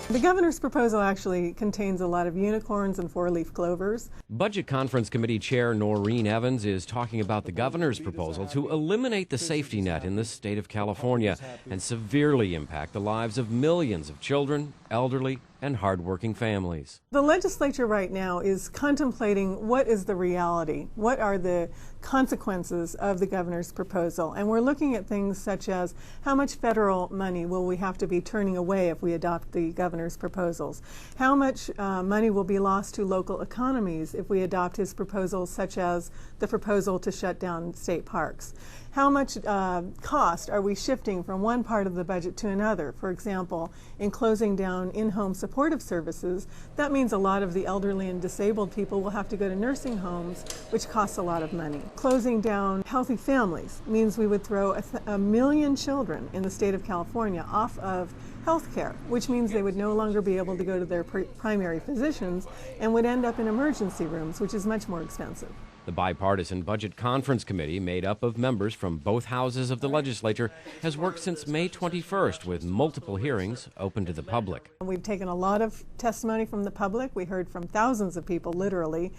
The governor's proposal actually contains a lot of unicorns and four-leaf clovers. Budget Conference Committee Chair Noreen Evans is talking about the governor's proposal to eliminate the safety net in the state of California and severely impact the lives of millions of children, elderly, and hardworking families. The legislature right now is contemplating what is the reality, what are the consequences of the governor's proposal, and we're looking at things such as how much federal money will we have to be turning away if we adopt the governor's proposals, how much money will be lost to local economies if we adopt his proposals, such as the proposal to shut down state parks. How much cost are we shifting from one part of the budget to another? For example, in closing down in-home supportive services, that means a lot of the elderly and disabled people will have to go to nursing homes, which costs a lot of money. Closing down healthy families means we would throw a million children in the state of California off of health care, which means they would no longer be able to go to their primary physicians and would end up in emergency rooms, which is much more expensive. The bipartisan Budget Conference Committee, made up of members from both houses of the legislature, has worked since May 21st with multiple hearings open to the public. We've taken a lot of testimony from the public. We heard from thousands of people, literally,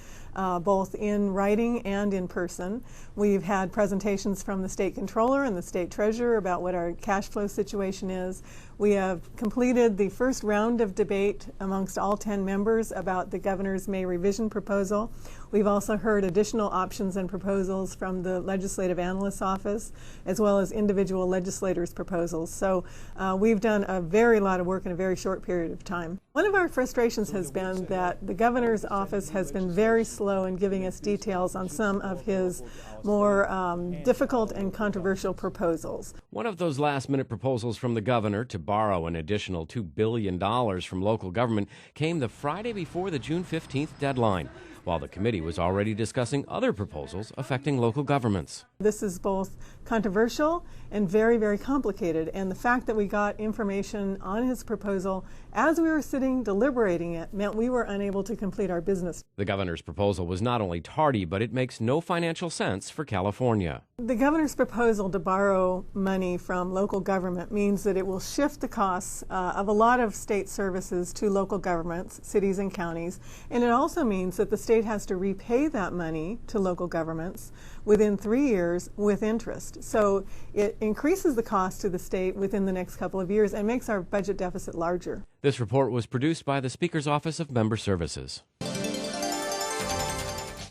both in writing and in person. We've had presentations from the state controller and the state treasurer about what our cash flow situation is. We have completed the first round of debate amongst all 10 members about the governor's May revision proposal. We've also heard additional options and proposals from the Legislative Analyst's Office, as well as individual legislators' proposals. So we've done a very lot of work in a very short period of time. One of our frustrations has been that the governor's office has been very slow in giving us details on some of his more difficult and controversial proposals. One of those last-minute proposals from the governor to borrow an additional $2 billion from local government came the Friday before the June 15th deadline, while the committee was already discussing other proposals affecting local governments. This is both controversial and very, very complicated, and the fact that we got information on his proposal as we were sitting deliberating it meant we were unable to complete our business. The governor's proposal was not only tardy, but it makes no financial sense for California. The governor's proposal to borrow money from local government means that it will shift the costs of a lot of state services to local governments, cities and counties, and it also means that the state has to repay that money to local governments within 3 years with interest. So it increases the cost to the state within the next couple of years and makes our budget deficit larger. This report was produced by the Speaker's Office of Member Services.